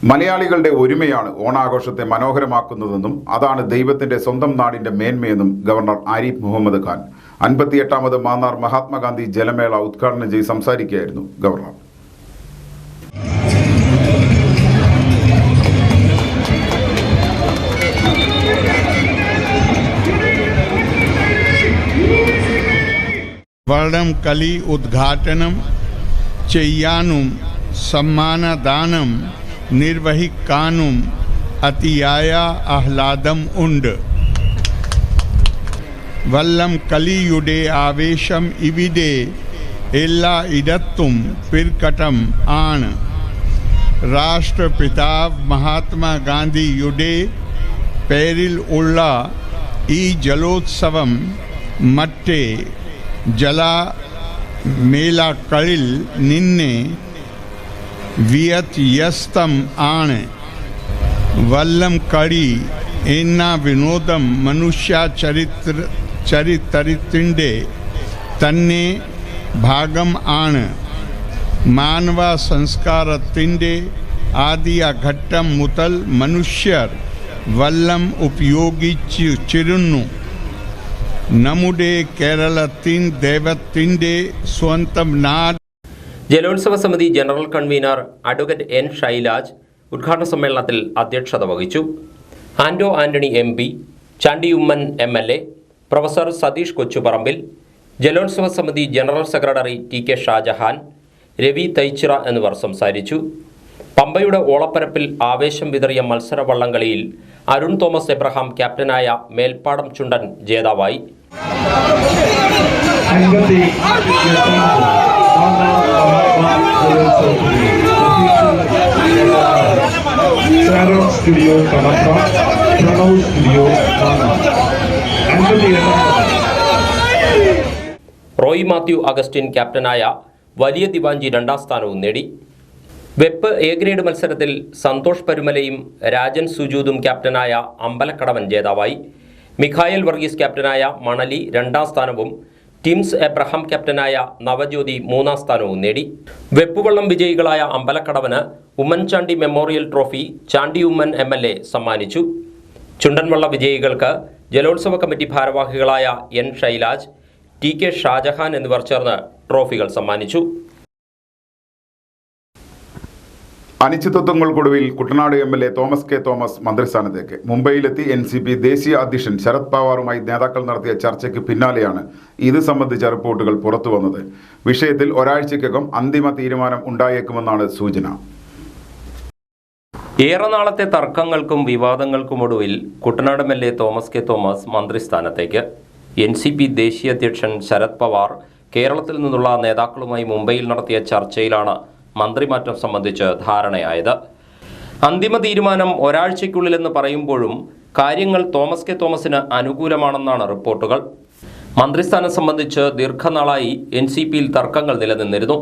മലയാളികളുടെ ഒരുമയാണ് ഓണാഘോഷത്തെ മനോഹരമാക്കുന്നതെന്നും അതാണ് ദൈവത്തിന്റെ സ്വന്തം നാടിന്റെ മേന്മയെന്നും ഗവർണർ ആരിഫ് മുഹമ്മദ് ഖാൻ 58ാമത് മാന്നാർ മഹാത്മാഗാന്ധി ജലമേള ഉദ്ഘാടനം ചെയ്ത് സംസാരിക്കുകയായിരുന്നു ഗവർണർ. വള്ളം കളി ഉദ്ഘാടനം ചെയ്യാനും സമ്മാനദാനം നിർവഹിക്കാനും അതിയായ ആഹ്ലാദം ഉണ്ട്. വള്ളം കളിയുടെ ആവേശം ഇവിടെ എല്ലായിടത്തും പ്രകടം ആണ്. രാഷ്ട്രപിതാവ് മഹാത്മാഗാന്ധിയുടെ പേരിൽ ഉള്ള ഈ ജലോത്സവം മറ്റേ ജലമേളകളിൽ നിന്ന് വ്യത്യസ്തം ആണ്. വള്ളം കളി എന്ന വിനോദം മനുഷ്യ ചരിത്രത്തിൻ്റെ തന്നെ ഭാഗം ആണ്. മാനവ സംസ്കാരത്തിൻ്റെ ആദ്യ ഘട്ടം മുതൽ മനുഷ്യർ വള്ളം ഉപയോഗിച്ചിരുന്നു. നമ്മുടെ കേരളത്തിൻ ദൈവത്തിൻ്റെ സ്വന്തം നാട്. ജലോത്സവ സമിതി general convener advocate N Shailaj ഉദ്ഘാടന സമ്മേളനത്തിൽ അധ്യക്ഷത വഹിച്ചു. Anto Antony MP, Chandy Oommen MLA, professor Satheesh Kochuparambil, ജലോത്സവ സമിതി general secretary TK Shajahan, Ravi Thaichira എന്നിവർ സംസാരിച്ചു. പമ്പയുടെ ഓളപ്പരപ്പിൽ ആവേശം വിതറിയ മത്സര വള്ളംകളിയിൽ അരുൺ തോമസ് എബ്രഹാം ക്യാപ്റ്റനായ മേൽപ്പാടം ചുണ്ടൻ ജേതാവായി. റോയ് മാത്യു അഗസ്റ്റിൻ ക്യാപ്റ്റനായ വലിയ ദിവാഞ്ചി 2ാം സ്ഥാനവും നേടി. വെപ്പ് A ഗ്രേഡ് മത്സരത്തിൽ സന്തോഷ് പരുമലയും രാജൻ സുജൂതും ക്യാപ്റ്റനായ അമ്പലക്കടവൻ ജേതാവായി. മിഖായൽ വർഗീസ് ക്യാപ്റ്റനായ മണലി 2ാം സ്ഥാനവും ടിംസ് എബ്രഹാം ക്യാപ്റ്റനായ നവജ്യോതി 3ാം സ്ഥാനവും നേടി. വെപ്പുവള്ളം വിജയികളായ അമ്പലക്കടവന് Oommen Chandy memorial trophy Chandy Oommen MLA സമ്മാനിച്ചു. ചുണ്ടൻവള്ള വിജയികൾക്ക് ജലോത്സവ കമ്മിറ്റി ഭാരവാഹികളായ N ഷൈലാജ്, TK ഷാജഹാൻ എന്നിവർ ചേർന്ന് ട്രോഫികൾ സമ്മാനിച്ചു. അനിശ്ചിതത്വങ്ങൾക്കൊടുവിൽ കുട്ടനാട് MLA തോമസ് K തോമസ് മന്ത്രിസ്ഥാനത്തേക്ക്. മുംബൈയിലെത്തി NCP ദേശീയ അധ്യക്ഷൻ ശരത് പവാറുമായി നേതാക്കൾ നടത്തിയ ചർച്ചയ്ക്ക് പിന്നാലെയാണ് ഇത് സംബന്ധിച്ച റിപ്പോർട്ടുകൾ പുറത്തുവന്നത്. വിഷയത്തിൽ ഒരാഴ്ചയ്ക്കകം അന്തിമ തീരുമാനം ഉണ്ടായേക്കുമെന്നാണ് സൂചന. ഏറെ നാളത്തെ തർക്കങ്ങൾക്കും വിവാദങ്ങൾക്കുമൊടുവിൽ കുട്ടനാട് MLA തോമസ് K തോമസ് മന്ത്രിസ്ഥാനത്തേക്ക്. NCP ദേശീയ അധ്യക്ഷൻ ശരത് പവാർ കേരളത്തിൽ നിന്നുള്ള നേതാക്കളുമായി മുംബൈയിൽ നടത്തിയ ചർച്ചയിലാണ് മന്ത്രിമാറ്റം സംബന്ധിച്ച് ധാരണയായത്. അന്തിമ തീരുമാനം ഒരാഴ്ചയ്ക്കുള്ളിലെന്ന് പറയുമ്പോഴും കാര്യങ്ങൾ തോമസ് K തോമസിന് അനുകൂലമാണെന്നാണ് റിപ്പോർട്ടുകൾ. മന്ത്രിസ്ഥാനം സംബന്ധിച്ച് ദീർഘനാളായി NCPയിൽ തർക്കങ്ങൾ നിലനിന്നിരുന്നു.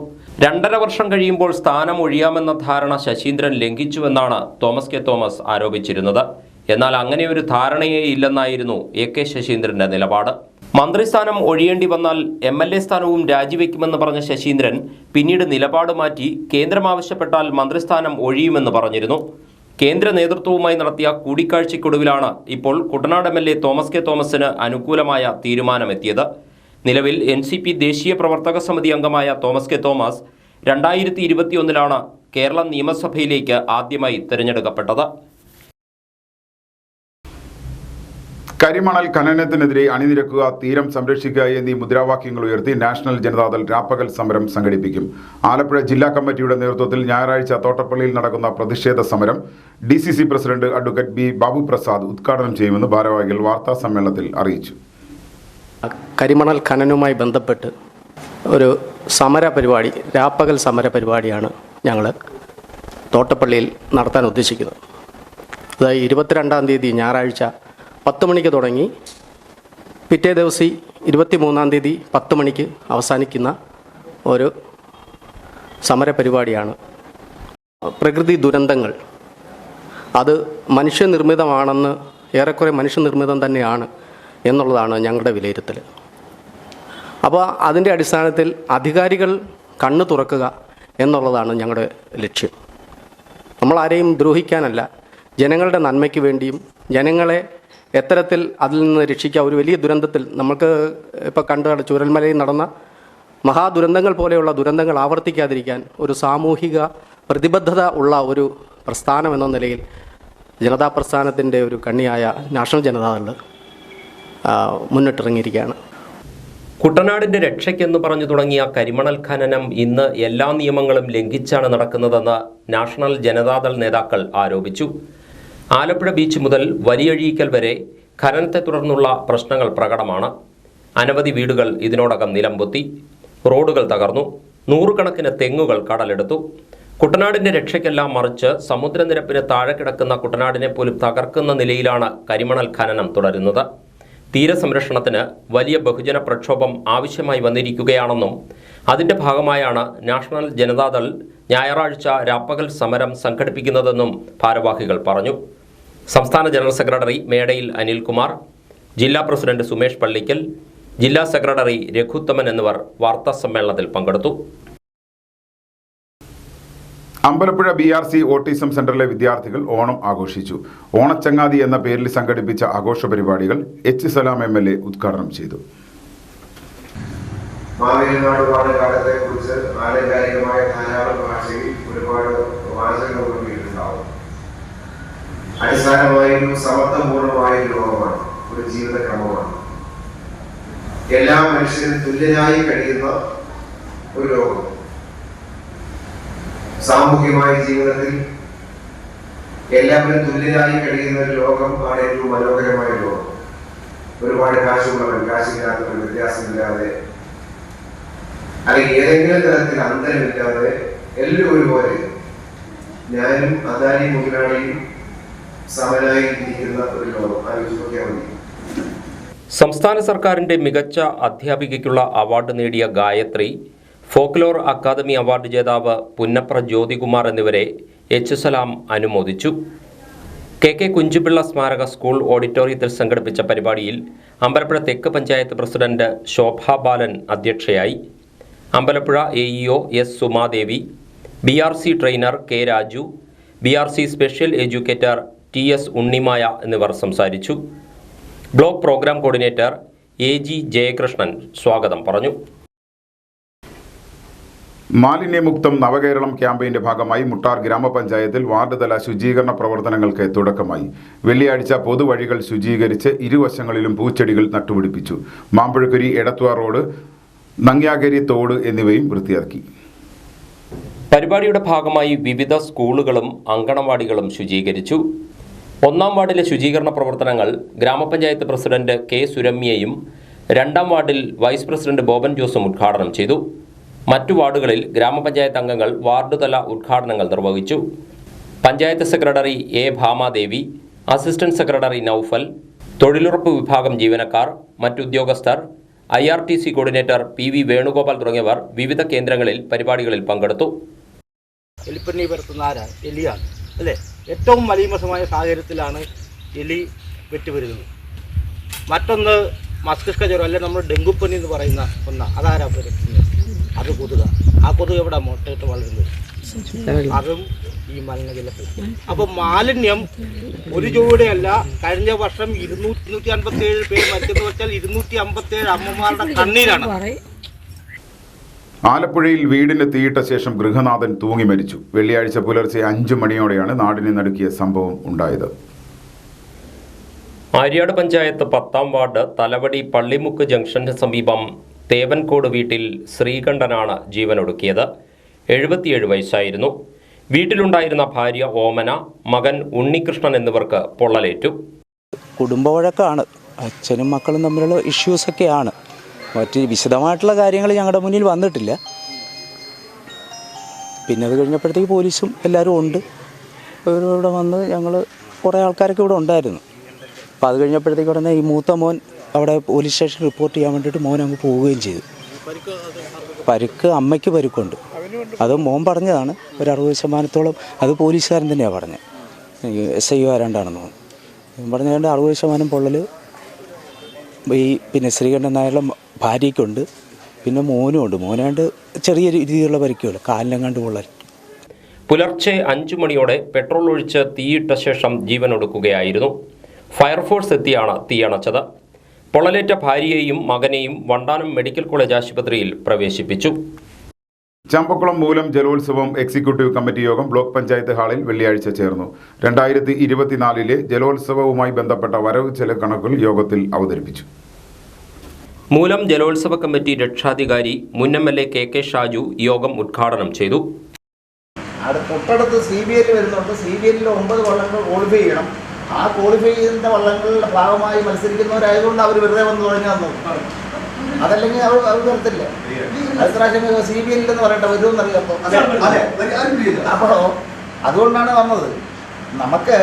2.5 വർഷം കഴിയുമ്പോൾ സ്ഥാനം ഒഴിയാമെന്ന ധാരണ ശശീന്ദ്രൻ ലംഘിച്ചുവെന്നാണ് തോമസ് K തോമസ് ആരോപിച്ചിരുന്നത്. എന്നാൽ അങ്ങനെയൊരു ധാരണയേ ഇല്ലെന്നായിരുന്നു AK ശശീന്ദ്രന്റെ നിലപാട്. മന്ത്രിസ്ഥാനം ഒഴിയേണ്ടി വന്നാൽ MLA സ്ഥാനവും രാജിവെക്കുമെന്ന് പറഞ്ഞ ശശീന്ദ്രൻ പിന്നീട് നിലപാട് മാറ്റി കേന്ദ്രം ആവശ്യപ്പെട്ടാൽ മന്ത്രിസ്ഥാനം ഒഴിയുമെന്ന് പറഞ്ഞിരുന്നു. കേന്ദ്ര നേതൃത്വവുമായി നടത്തിയ കൂടിക്കാഴ്ചയ്ക്കൊടുവിലാണ് ഇപ്പോൾ കുട്ടനാട് MLA തോമസ് K തോമസിന് അനുകൂലമായ തീരുമാനമെത്തിയത്. നിലവിൽ NCP ദേശീയ പ്രവർത്തക സമിതി അംഗമായ തോമസ് K തോമസ് 2021 കേരള നിയമസഭയിലേക്ക് ആദ്യമായി തിരഞ്ഞെടുക്കപ്പെട്ടത്. കരിമണൽ ഖനനത്തിനെതിരെ അണിനിരക്കുക, തീരം സംരക്ഷിക്കുക എന്നീ മുദ്രാവാക്യങ്ങൾ ഉയർത്തി നാഷണൽ ജനതാദൾ രാപ്പകൽ സമരം സംഘടിപ്പിക്കും. ആലപ്പുഴ ജില്ലാ കമ്മിറ്റിയുടെ നേതൃത്വത്തിൽ ഞായറാഴ്ച തോട്ടപ്പള്ളിയിൽ നടക്കുന്ന പ്രതിഷേധ സമരം DCC president advocate B Babu Prasad ഉദ്ഘാടനം ചെയ്യുമെന്ന് ഭാരവാഹികൾ വാർത്താ സമ്മേളനത്തിൽ അറിയിച്ചു. കരിമണൽ ഖനനവുമായി ബന്ധപ്പെട്ട് ഒരു സമര പരിപാടി, രാപ്പകൽ സമര പരിപാടിയാണ് ഞങ്ങൾ തോട്ടപ്പള്ളിയിൽ നടത്താൻ ഉദ്ദേശിക്കുന്നത്. അതായത് 22-ാം തീയതി ഞായറാഴ്ച 10 മണിക്ക് തുടങ്ങി പിറ്റേ ദിവസം 23-ാം തീയതി 10 മണിക്ക് അവസാനിക്കുന്ന ഒരു സമരപരിപാടിയാണ്. പ്രകൃതി ദുരന്തങ്ങൾ അത് മനുഷ്യനിർമ്മിതമാണെന്ന്, ഏറെക്കുറെ മനുഷ്യനിർമ്മിതം തന്നെയാണ് എന്നുള്ളതാണ് ഞങ്ങളുടെ വിലയിരുത്തൽ. അപ്പോൾ അതിൻ്റെ അടിസ്ഥാനത്തിൽ അധികാരികൾ കണ്ണ് തുറക്കുക എന്നുള്ളതാണ് ഞങ്ങളുടെ ലക്ഷ്യം. നമ്മളാരെയും ദ്രോഹിക്കാനല്ല, ജനങ്ങളുടെ നന്മയ്ക്ക് വേണ്ടിയും ജനങ്ങളെ എത്തരത്തിൽ അതിൽ നിന്ന് രക്ഷിക്കുക. ഒരു വലിയ ദുരന്തത്തിൽ നമുക്ക് ഇപ്പോൾ കണ്ട ചൂരൽമലയിൽ നടന്ന മഹാദുരന്തങ്ങൾ പോലെയുള്ള ദുരന്തങ്ങൾ ആവർത്തിക്കാതിരിക്കാൻ ഒരു സാമൂഹിക പ്രതിബദ്ധത ഉള്ള ഒരു പ്രസ്ഥാനം എന്ന നിലയിൽ ജനതാ പ്രസ്ഥാനത്തിൻ്റെ ഒരു കണ്ണിയായ നാഷണൽ ജനതാദൾ മുന്നിട്ടിറങ്ങിയിരിക്കുകയാണ്. കുട്ടനാടിന്റെ രക്ഷയ്ക്കെന്ന് പറഞ്ഞു തുടങ്ങിയ കരിമണൽ ഖനനം ഇന്ന് എല്ലാ നിയമങ്ങളും ലംഘിച്ചാണ് നടക്കുന്നതെന്ന് നാഷണൽ ജനതാദൾ നേതാക്കൾ ആരോപിച്ചു. ആലപ്പുഴ ബീച്ച് മുതൽ വലിയഴീക്കൽ വരെ ഖനനത്തെ തുടർന്നുള്ള പ്രശ്നങ്ങൾ പ്രകടമാണ്. അനവധി വീടുകൾ ഇതിനോടകം നിലംപൊത്തി, റോഡുകൾ തകർന്നു, നൂറുകണക്കിന് തെങ്ങുകൾ കടലെടുത്തു. കുട്ടനാടിന്റെ രക്ഷയ്ക്കെല്ലാം മറിച്ച് സമുദ്രനിരപ്പിന് താഴെ കിടക്കുന്ന കുട്ടനാടിനെ പോലും തകർക്കുന്ന നിലയിലാണ് കരിമണൽ ഖനനം തുടരുന്നത്. തീരസംരക്ഷണത്തിന് വലിയ ബഹുജന പ്രക്ഷോഭം ആവശ്യമായി വന്നിരിക്കുകയാണെന്നും അതിന്റെ ഭാഗമായാണ് നാഷണൽ ജനതാദൾ ഞായറാഴ്ച രാപ്പകൽ സമരം സംഘടിപ്പിക്കുന്നതെന്നും ഭാരവാഹികൾ പറഞ്ഞു. സംസ്ഥാന ജനറൽ സെക്രട്ടറി മേടയിൽ അനിൽകുമാർ, ജില്ലാ പ്രസിഡന്റ് സുമേഷ് പള്ളിക്കൽ, ജില്ലാ സെക്രട്ടറി രഘുത്തമൻ എന്നിവർ വാർത്താ സമ്മേളനത്തിൽ പങ്കെടുത്തു. അമ്പലപ്പുഴ BRC ഓട്ടിസം സെന്ററിലെ വിദ്യാർത്ഥികൾ ഓണം ആഘോഷിച്ചു. ഓണച്ചങ്ങാതി എന്ന പേരിൽ സംഘടിപ്പിച്ച ആഘോഷ പരിപാടികൾ എച്ച് സലാം MLA ഉദ്ഘാടനം ചെയ്തു. മാവേലിനാട് പാട്ടുകാലത്തെക്കുറിച്ച് ആലങ്കാരികമായ ധാരാളം ഭാഷയിൽ ഒരുപാട് വാചകങ്ങൾ ഉണ്ടാവും. അടിസ്ഥാനമായും സമത്വപൂർണമായ ലോകമാണ്, ഒരു ജീവിതക്രമമാണ്. എല്ലാ മനുഷ്യരും തുല്യനായി കഴിയുന്ന ഒരു ലോകം. സാമൂഹികമായ ജീവിതത്തിൽ എല്ലാവരും തുല്യരായി കഴിയുന്ന ഒരു ലോകം ആണ് ഏറ്റവും മനോഹരമായ ലോകം. ഒരുപാട് കാശുള്ളവൻ, കാശില്ലാത്തവൻ, വ്യത്യാസമില്ലാതെ അല്ലെങ്കിൽ ഏതെങ്കിലും തരത്തിൽ അന്തരമില്ലാതെ എല്ലാവരും ഒരുപോലെ ഞാനും അദാനി മുതലാളിയും സമനായി ഇരിക്കുന്ന ഒരു ലോകം ആലോചിക്കാൻ മതി. സംസ്ഥാന സർക്കാരിന്റെ മികച്ച അധ്യാപികയ്ക്കുള്ള അവാർഡ് നേടിയ ഗായത്രി, ഫോക്ലോർ അക്കാദമി അവാർഡ് ജേതാവ് പുന്നപ്ര ജ്യോതികുമാർ എന്നിവരെ എച്ച് സലാം അനുമോദിച്ചു. KK കുഞ്ചുപിള്ള സ്മാരക സ്കൂൾ ഓഡിറ്റോറിയത്തിൽ സംഘടിപ്പിച്ച പരിപാടിയിൽ അമ്പലപ്പുഴ തെക്ക് പഞ്ചായത്ത് പ്രസിഡന്റ് ശോഭാ ബാലൻ അധ്യക്ഷയായി. Ambalappuzha AEO S Sumadevi, BRC trainer K Raju, BRC special educator TS Unnimaya എന്നിവർ സംസാരിച്ചു. Block programme coordinator AG Jayakrishnan സ്വാഗതം പറഞ്ഞു. മാലിന്യമുക്തം നവകേരളം ക്യാമ്പയിന്റെ ഭാഗമായി മുട്ടാർ ഗ്രാമപഞ്ചായത്തിൽ വാർഡ് തല ശുചീകരണ പ്രവർത്തനങ്ങൾക്ക് തുടക്കമായി. വെള്ളിയാഴ്ച പൊതുവഴികൾ ശുചീകരിച്ച് ഇരുവശങ്ങളിലും പൂച്ചെടികൾ നട്ടുപിടിപ്പിച്ചു. മാമ്പഴക്കുരി, എടത്വ റോഡ്, നങ്ങ്യാകരി തോട് എന്നിവയും വൃത്തിയാക്കി. പരിപാടിയുടെ ഭാഗമായി വിവിധ സ്കൂളുകളും അങ്കണവാടികളും ശുചീകരിച്ചു. 1-ാം വാർഡിലെ ശുചീകരണ പ്രവർത്തനങ്ങൾ ഗ്രാമപഞ്ചായത്ത് പ്രസിഡന്റ് K സുരമ്യയും 2-ാം വാർഡിൽ വൈസ് പ്രസിഡന്റ് ബോബൻ ജോസും ഉദ്ഘാടനം ചെയ്തു. മറ്റു വാർഡുകളിൽ ഗ്രാമപഞ്ചായത്ത് അംഗങ്ങൾ വാർഡ് തല ഉദ്ഘാടനങ്ങൾ നിർവഹിച്ചു. Panchayat secretary A Bhamadevi, assistant secretary Naufal, തൊഴിലുറപ്പ് വിഭാഗം ജീവനക്കാർ, മറ്റുദ്യോഗസ്ഥർ, IRTC കോർഡിനേറ്റർ PV വേണുഗോപാൽ തുടങ്ങിയവർ വിവിധ കേന്ദ്രങ്ങളിൽ പരിപാടികളിൽ പങ്കെടുത്തു. എലിപ്പനി പരത്തുന്ന ആരാണ്? എലിയാണ് അല്ലേ? ഏറ്റവും മലീമസമായ സാഹചര്യത്തിലാണ് എലി വെറ്റുവരുന്നത്. മറ്റൊന്ന് മസ്തിഷ്ക ജ്വരം, അല്ലെ നമ്മൾ ഡെങ്കുപ്പനി എന്ന് പറയുന്ന ഒന്നാണ്. അതാരാ പരത്തുന്നത്? അത് കൊതുക. ആ കൊതുക് എവിടെ മുട്ടയിട്ട് വളരുന്നത്? അതും ഈ മലിനജലത്തിൽ. അപ്പം മാലിന്യം ഒരു ജോഡിയല്ല, കഴിഞ്ഞ വർഷം 257 പേര് മരിച്ചെന്ന് വെച്ചാൽ 257 അമ്മമാരുടെ കണ്ണീരാണ്. ആലപ്പുഴയിൽ വീടിന് തീയിട്ട ശേഷം ഗൃഹനാഥൻ തൂങ്ങി മരിച്ചു. വെള്ളിയാഴ്ച പുലർച്ചെ 5 മണിയോടെയാണ് നാടിനെ നടുക്കിയ സംഭവം ഉണ്ടായത്. ആര്യാട് പഞ്ചായത്ത് 10-ാം വാർഡ് തലവടി പള്ളിമുക്ക് ജംഗ്ഷന് സമീപം തേവൻകോട് വീട്ടിൽ ശ്രീകണ്ഠനാണ് ജീവനൊടുക്കിയത്. 77 വയസ്സായിരുന്നു. വീട്ടിലുണ്ടായിരുന്ന ഭാര്യ ഓമന, മകൻ ഉണ്ണികൃഷ്ണൻ എന്നിവർക്ക് പൊള്ളലേറ്റു. കുടുംബവഴക്കാണ്, അച്ഛനും മക്കളും തമ്മിലുള്ള ഇഷ്യൂസൊക്കെയാണ്. മറ്റ് വിശദമായിട്ടുള്ള കാര്യങ്ങൾ ഞങ്ങളുടെ മുന്നിൽ വന്നിട്ടില്ല. പിന്നെ അത് കഴിഞ്ഞപ്പോഴത്തേക്ക് പോലീസും എല്ലാവരും ഉണ്ട്. ഇവിടെ വന്ന് ഞങ്ങൾ കുറേ ആൾക്കാരൊക്കെ ഇവിടെ ഉണ്ടായിരുന്നു. അപ്പോൾ അത് കഴിഞ്ഞപ്പോഴത്തേക്ക് ഉടനെ ഈ മൂത്ത മോൻ അവിടെ പോലീസ് സ്റ്റേഷൻ റിപ്പോർട്ട് ചെയ്യാൻ വേണ്ടിയിട്ട് മോൻ അങ്ങ് പോവുകയും ചെയ്തു. പരുക്ക് അമ്മയ്ക്ക് പരുക്കുണ്ട്. അത് മോൻ പറഞ്ഞതാണ്. ഒരു 60% അത് പോലീസുകാരൻ തന്നെയാണ് പറഞ്ഞത്. SI ആരാണ്ടാണെന്ന് തോന്നുന്നു. പറഞ്ഞുകൊണ്ട് 60% പൊള്ളൽ ഈ പിന്നെ ശ്രീകണ്ഠൻ നായരുടെ ഭാര്യയ്ക്കുണ്ട്, പിന്നെ മോനും ഉണ്ട്. മോനാണ്ട് ചെറിയ രീതിയിലുള്ള പരിക്കുകൾ, കാലിനെങ്ങാണ്ട് പൊള്ളൽ. പുലർച്ചെ 5 മണിയോടെ പെട്രോൾ ഒഴിച്ച് തീയിട്ട ശേഷം ജീവനൊടുക്കുകയായിരുന്നു. ഫയർഫോഴ്സ് എത്തിയാണ് തീയണച്ചത്. പൊള്ളലേറ്റ ഭാര്യയെയും മകനെയും വണ്ടാനം മെഡിക്കൽ കോളേജ് ആശുപത്രിയിൽ പ്രവേശിപ്പിച്ചു. ചമ്പക്കുളം മൂലം ജലോത്സവം എക്സിക്യൂട്ടീവ് കമ്മിറ്റി യോഗം ബ്ലോക്ക് പഞ്ചായത്ത് ഹാളിൽ വെള്ളിയാഴ്ച ചേർന്നു. 2024 ജലോത്സവവുമായി ബന്ധപ്പെട്ട വരവ് ചെലവ് കണക്കുകൾ യോഗത്തിൽ അവതരിപ്പിച്ചു. മൂലം ജലോത്സവ കമ്മിറ്റി രക്ഷാധികാരി മുൻ MLA KK ഷാജു യോഗം ഉദ്ഘാടനം ചെയ്തു. തൊട്ടടുത്ത് CBL വരുന്നുണ്ട്. CBL 9 വള്ളങ്ങൾ ക്വാളിഫൈ ചെയ്യണം. ആ ക്വാളിഫൈ ചെയ്യുന്ന വള്ളങ്ങളുടെ ഭാഗമായി മത്സരിക്കുന്നവരായതുകൊണ്ട് അവർ വെറുതെ വന്ന് തുടങ്ങി വന്നു. അതല്ലെങ്കിൽ അവർ വരത്തില്ല. അടുത്ത പ്രാവശ്യം CBL എന്ന് പറയട്ടെ വരുമെന്നറിയാമോ? അപ്പോൾ അതുകൊണ്ടാണ് വന്നത്. നമുക്ക്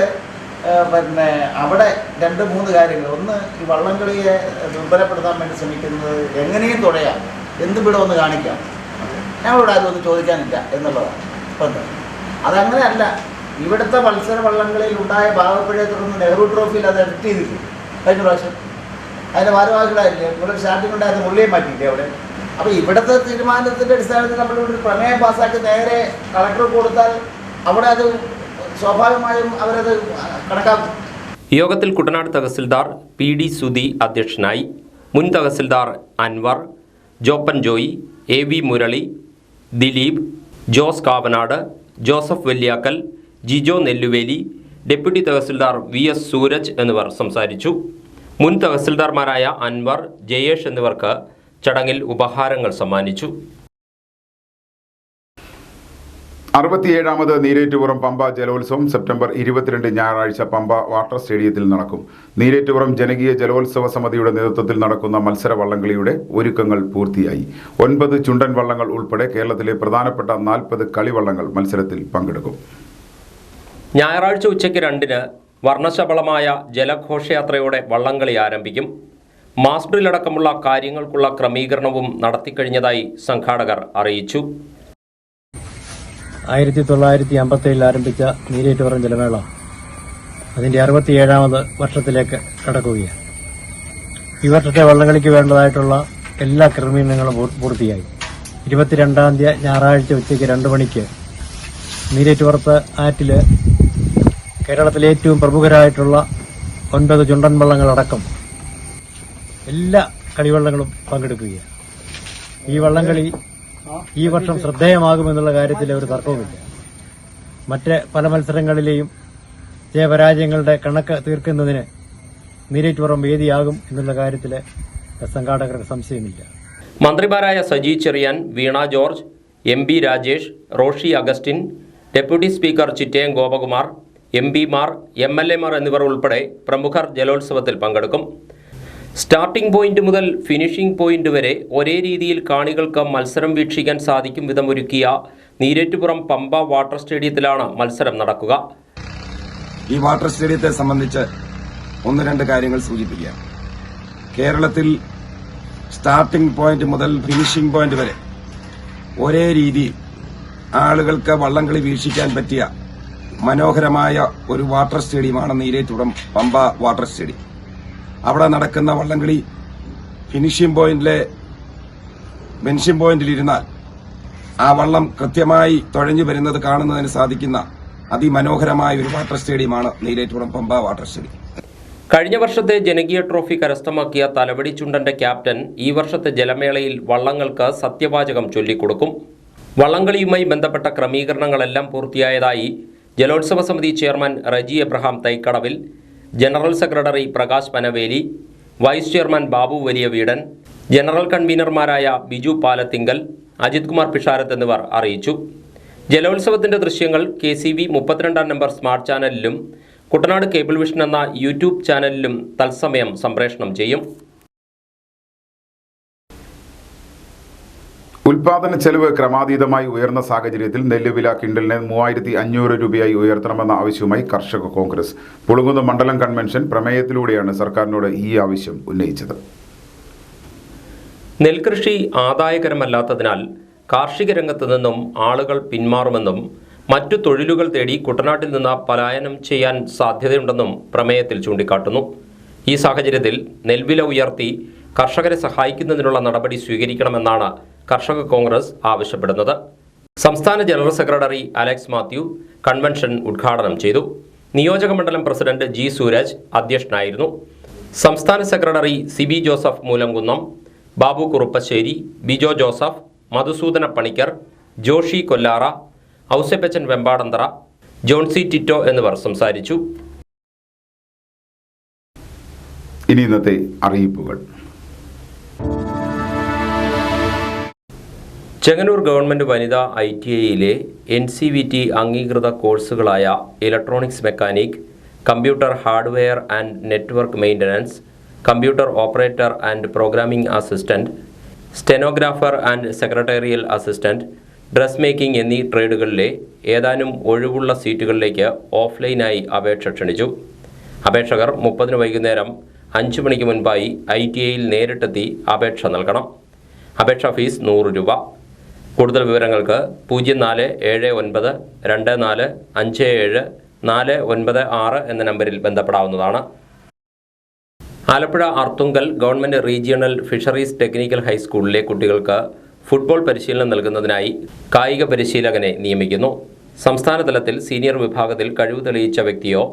പിന്നെ അവിടെ 2-3 കാര്യങ്ങൾ. ഒന്ന്, ഈ വള്ളംകളിയെ ദുർബലപ്പെടുത്താൻ വേണ്ടി ശ്രമിക്കുന്നത് എങ്ങനെയും തുഴയാം, എന്ത് വിടമെന്ന് കാണിക്കാം, ഞങ്ങളോട് ആരും ഒന്നും ചോദിക്കാനില്ല എന്നുള്ളതാണ്. അപ്പം അതങ്ങനെയല്ല. ഇവിടുത്തെ മത്സര വള്ളംകളിയിൽ ഉണ്ടായ ഭാഗപ്പഴയെ തുടർന്ന് നെഹ്റു ട്രോഫിയിൽ അത് എഡിറ്റ് ചെയ്തിട്ടു കഴിഞ്ഞ പ്രാവശ്യം. അതിൻ്റെ ഭാരവാഹികളായില്ലേ ഇവിടെ സ്റ്റാർട്ടിംഗ് ഉണ്ടായിരുന്ന മുള്ളിയെ മാറ്റിയില്ലേ അവിടെ. അപ്പോൾ ഇവിടുത്തെ തീരുമാനത്തിൻ്റെ അടിസ്ഥാനത്തിൽ നമ്മളിവിടെ ഒരു പ്രമേയം പാസ്സാക്കി നേരെ കളക്ടർക്ക് കൊടുത്താൽ അവിടെ അത് സ്വാഭാവികമായും അവരത് കണക്കാക്കും. യോഗത്തിൽ കുട്ടനാട് തഹസിൽദാർ PD സുധി അധ്യക്ഷനായി. മുൻ tahsildar Anwar, Joppan Joy, AV Murali, Dileep, Jose Kavanad, Joseph Velliyakkal, Jijo Nelluveli, deputy tahsildar VS Sooraj എന്നിവർ സംസാരിച്ചു. മുൻ തഹസിൽദാർമാരായ അൻവർ, ജയേഷ് എന്നിവർക്ക് ചടങ്ങിൽ ഉപഹാരങ്ങൾ സമ്മാനിച്ചു. 67ാമത് നീരേറ്റുപുറം പമ്പ ജലോത്സവം സെപ്റ്റംബർ 22 ഞായറാഴ്ച പമ്പ വാട്ടർ സ്റ്റേഡിയത്തിൽ നടക്കും. നീരേറ്റുപുറം ജനകീയ ജലോത്സവ സമിതിയുടെ നേതൃത്വത്തിൽ നടക്കുന്ന മത്സര വള്ളംകളിയുടെ ഒരുക്കങ്ങൾ പൂർത്തിയായി. 9 ചുണ്ടൻ വള്ളങ്ങൾ ഉൾപ്പെടെ കേരളത്തിലെ പ്രധാനപ്പെട്ട 40 കളിവള്ളങ്ങൾ മത്സരത്തിൽ പങ്കെടുക്കും. ഞായറാഴ്ച ഉച്ചയ്ക്ക് 2-ന് വർണ്ണശബളമായ ജലഘോഷയാത്രയോടെ വള്ളംകളി ആരംഭിക്കും. മാസ് ഡ്രില്ലടക്കമുള്ള കാര്യങ്ങൾക്കുള്ള ക്രമീകരണവും നടത്തിക്കഴിഞ്ഞതായി സംഘാടകർ അറിയിച്ചു. 1957 ആരംഭിച്ച നീരേറ്റുപുറം ജലമേള അതിൻ്റെ 67ാമത് വർഷത്തിലേക്ക് കടക്കുകയാണ്. ഈ വർഷത്തെ വള്ളംകളിക്ക് വേണ്ടതായിട്ടുള്ള എല്ലാ ക്രമീകരണങ്ങളും പൂർത്തിയായി. 22-ാം തീയതി ഞായറാഴ്ച ഉച്ചയ്ക്ക് 2 മണിക്ക് നീരേറ്റുപുറത്ത് ആറ്റിൽ കേരളത്തിലെ ഏറ്റവും പ്രമുഖരായിട്ടുള്ള 9 ചുണ്ടൻ വള്ളങ്ങളടക്കം എല്ലാ കളിവള്ളങ്ങളും പങ്കെടുക്കുകയാണ്. ഈ വള്ളംകളി ഈ വർഷം ശ്രദ്ധേയമാകുമെന്നുള്ള കാര്യത്തിൽ ഒരു തർക്കവുമില്ല. മറ്റ് പല മത്സരങ്ങളിലെയും ജയപരാജയങ്ങളുടെ കണക്ക് തീർക്കുന്നതിന് നീരേറ്റുപുറം വേദിയാകും എന്നുള്ള കാര്യത്തിൽ സംഘാടകർക്ക് സംശയമില്ല. മന്ത്രിമാരായ Saji Cherian, Veena George, MB Rajesh, Roshy Augustine, deputy speaker Chittayam Gopakumar, MPമാർ, MLAമാർ എന്നിവർ ഉൾപ്പെടെ പ്രമുഖർ ജലോത്സവത്തിൽ പങ്കെടുക്കും. സ്റ്റാർട്ടിംഗ് പോയിന്റ് മുതൽ ഫിനിഷിംഗ് പോയിന്റ് വരെ ഒരേ രീതിയിൽ കാണികൾക്ക് മത്സരം വീക്ഷിക്കാൻ സാധിക്കും വിധം ഒരുക്കിയ നീരേറ്റുപുറം പമ്പ വാട്ടർ സ്റ്റേഡിയത്തിലാണ് മത്സരം നടക്കുക. ഈ വാട്ടർ സ്റ്റേഡിയത്തെ സംബന്ധിച്ച് 1-2 കാര്യങ്ങൾ സൂചിപ്പിക്കാം. കേരളത്തിൽ സ്റ്റാർട്ടിംഗ് പോയിന്റ് മുതൽ ഫിനിഷിംഗ് പോയിന്റ് വരെ ഒരേ രീതി ആളുകൾക്ക് വള്ളംകളി വീക്ഷിക്കാൻ പറ്റിയ മനോഹരമായ ഒരു വാട്ടർ സ്റ്റേഡിയമാണ് നീരേറ്റുപുറം പമ്പ വാട്ടർ സ്റ്റേഡിയം. അവിടെ നടക്കുന്ന വള്ളംകളി ഫിനിഷിംഗ് പോയിന്റിലിരുന്നാൽ ആ വള്ളം കൃത്യമായി തുഴഞ്ഞു വരുന്നത് കാണുന്നതിന് സാധിക്കുന്ന അതിമനോഹരമായ ഒരു വാട്ടർ സ്റ്റേഡിയമാണ് നീരേറ്റുപുറം പമ്പ വാട്ടർ സ്റ്റേഡിയം. കഴിഞ്ഞ വർഷത്തെ ജനകീയ ട്രോഫി കരസ്ഥമാക്കിയ തലവടി ചുണ്ടന്റെ ക്യാപ്റ്റൻ ഈ വർഷത്തെ ജലമേളയിൽ വള്ളങ്ങൾക്ക് സത്യവാചകം ചൊല്ലിക്കൊടുക്കും. വള്ളംകളിയുമായി ബന്ധപ്പെട്ട ക്രമീകരണങ്ങളെല്ലാം പൂർത്തിയായതായി ജലോത്സവ സമിതി chairman Reji Abraham Thaikkadavil, general secretary Prakash Panaveli, vice chairman Babu Valiya Veedan, general കൺവീനർമാരായ ബിജു പാലത്തിങ്കൽ, അജിത് കുമാർ പിഷാരത്ത് എന്നിവർ അറിയിച്ചു. ജലോത്സവത്തിന്റെ ദൃശ്യങ്ങൾ KCV 32-ാം നമ്പർ സ്മാർട്ട് ചാനലിലും കുട്ടനാട് കേബിൾ വിഷൻ എന്ന YouTube ചാനലിലും തത്സമയം സംപ്രേഷണം ചെയ്യും. ഉൽപാദന ചെലവ് ക്രമാതീതമായി ഉയർന്ന സാഹചര്യത്തിൽ നെല്ലുവില ക്വിന്റലിന് 3500 രൂപയായി ഉയർത്തണമെന്ന ആവശ്യവുമായി കർഷക കോൺഗ്രസ് പുളുങ്കുന്ന് മണ്ഡലം കൺവെൻഷൻ പ്രമേയത്തിലൂടെയാണ് സർക്കാരിനോട് ഈ ആവശ്യം ഉന്നയിച്ചത്. നെൽകൃഷി ആദായകരമല്ലാത്തതിനാൽ കാർഷിക രംഗത്ത് നിന്നും ആളുകൾ പിന്മാറുമെന്നും മറ്റു തൊഴിലുകൾ തേടി കുട്ടനാട്ടിൽ നിന്ന് പലായനം ചെയ്യാൻ സാധ്യതയുണ്ടെന്നും പ്രമേയത്തിൽ ചൂണ്ടിക്കാട്ടുന്നു. ഈ സാഹചര്യത്തിൽ നെൽവില ഉയർത്തി കർഷകരെ സഹായിക്കുന്നതിനുള്ള നടപടി സ്വീകരിക്കണമെന്നാണ് കർഷക കോൺഗ്രസ് ആവശ്യപ്പെടുന്നത്. സംസ്ഥാന general secretary Alex Mathew convention ഉദ്ഘാടനം ചെയ്തു. നിയോജക മണ്ഡലം പ്രസിഡന്റ് ജി സൂരജ് അധ്യക്ഷനായിരുന്നു. സംസ്ഥാന സെക്രട്ടറി സിബി ജോസഫ് മൂലംകുന്നം, ബാബു കുറുപ്പശ്ശേരി, ബിജോ ജോസഫ്, മധുസൂദന പണിക്കർ, ജോഷി കൊല്ലാറ, ഔസേപ്പച്ചൻ വെമ്പാടന്തറ, ജോൺസി ടിറ്റോ എന്നിവർ സംസാരിച്ചു. ഇനി ഇന്നത്തെ അറിയിപ്പുകൾ. ചെങ്ങന്നൂർ ഗവൺമെൻറ് വനിതാ ITIയിലെ NCVT അംഗീകൃത കോഴ്സുകളായ electronics mechanic, computer hardware and network maintenance, computer operator and programming assistant, stenographer and secretarial assistant, dress making എന്നീ ട്രേഡുകളിലെ ഏതാനും ഒഴിവുള്ള സീറ്റുകളിലേക്ക് ഓഫ്ലൈനായി അപേക്ഷ ക്ഷണിച്ചു. അപേക്ഷകർ 30 വൈകുന്നേരം 5 മണിക്ക് മുൻപായി ITIയിൽ നേരിട്ടെത്തി അപേക്ഷ നൽകണം. അപേക്ഷാ ഫീസ് 100 രൂപ. കൂടുതൽ വിവരങ്ങൾക്ക് 04795457 എന്ന നമ്പറിൽ ബന്ധപ്പെടാവുന്നതാണ്. Alappuzha Arthunkal government regional fisheries technical ഹൈസ്കൂളിലെ കുട്ടികൾക്ക് ഫുട്ബോൾ പരിശീലനം നൽകുന്നതിനായി കായിക പരിശീലകനെ നിയമിക്കുന്നു. സംസ്ഥാന തലത്തിൽ സീനിയർ വിഭാഗത്തിൽ കഴിവ് തെളിയിച്ച വ്യക്തിയോ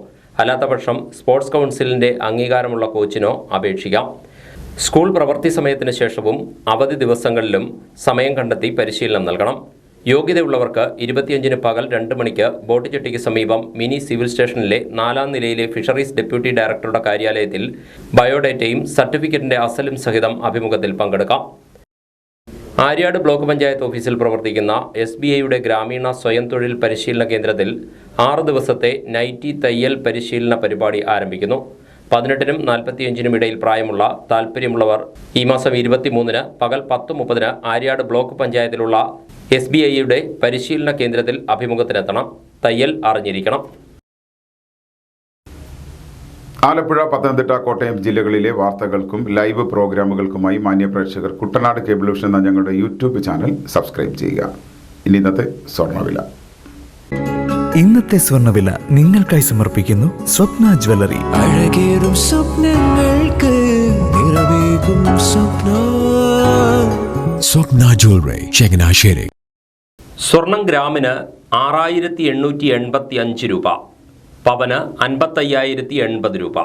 അല്ലാത്തപക്ഷം സ്പോർട്സ് കൗൺസിലിൻ്റെ അംഗീകാരമുള്ള കോച്ചിനോ അപേക്ഷിക്കാം. സ്കൂൾ പ്രവൃത്തി സമയത്തിന് ശേഷവും അവധി ദിവസങ്ങളിലും സമയം കണ്ടെത്തി പരിശീലനം നൽകണം. യോഗ്യതയുള്ളവർക്ക് 25-ന് പകൽ 2 മണിക്ക് ബോട്ടുചെട്ടിക്ക് സമീപം മിനി സിവിൽ സ്റ്റേഷനിലെ 4-ാം നിലയിലെ ഫിഷറീസ് ഡെപ്യൂട്ടി ഡയറക്ടറുടെ കാര്യാലയത്തിൽ ബയോഡേറ്റയും സർട്ടിഫിക്കറ്റിൻ്റെ അസലും സഹിതം അഭിമുഖത്തിൽ പങ്കെടുക്കാം. ആര്യാട് ബ്ലോക്ക് പഞ്ചായത്ത് ഓഫീസിൽ പ്രവർത്തിക്കുന്ന SBIയുടെ ഗ്രാമീണ സ്വയം തൊഴിൽ പരിശീലന കേന്ദ്രത്തിൽ 6 ദിവസത്തെ നൈറ്റി തയ്യൽ പരിശീലന പരിപാടി ആരംഭിക്കുന്നു. 18-നും 45-നും ഇടയിൽ പ്രായമുള്ള താൽപ്പര്യമുള്ളവർ ഈ മാസം 23-ന് പകൽ 10:30-ന് ആര്യാട് ബ്ലോക്ക് പഞ്ചായത്തിലുള്ള SBIയുടെ പരിശീലന കേന്ദ്രത്തിൽ അഭിമുഖത്തിനെത്തണം. തയ്യൽ അറിഞ്ഞിരിക്കണം. ആലപ്പുഴ, പത്തനംതിട്ട, കോട്ടയം ജില്ലകളിലെ വാർത്തകൾക്കും ലൈവ് പ്രോഗ്രാമുകൾക്കുമായി മാന്യപ്രേക്ഷകർ കുട്ടനാട് കേബിൾ വിഷൻ എന്ന ഞങ്ങളുടെ യൂട്യൂബ് ചാനൽ സബ്സ്ക്രൈബ് ചെയ്യുക. ഇനി ഇന്നത്തെ സ്വർണ്ണവില. ഇന്നത്തെ സ്വർണ്ണവില നിങ്ങൾക്കായി സമർപ്പിക്കുന്നു സ്വപ്ന ജ്വല്ലറി. അഴകേറും സ്വപ്നങ്ങൾക്ക് നിറവേകും സ്വപ്ന ജ്വല്ലറി, ചങ്ങനാശ്ശേരി. സ്വർണം ഗ്രാമിന് 6885 രൂപ, പവന് 5580 രൂപ.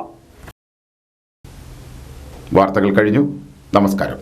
വാർത്തകൾ കഴിഞ്ഞു. നമസ്കാരം.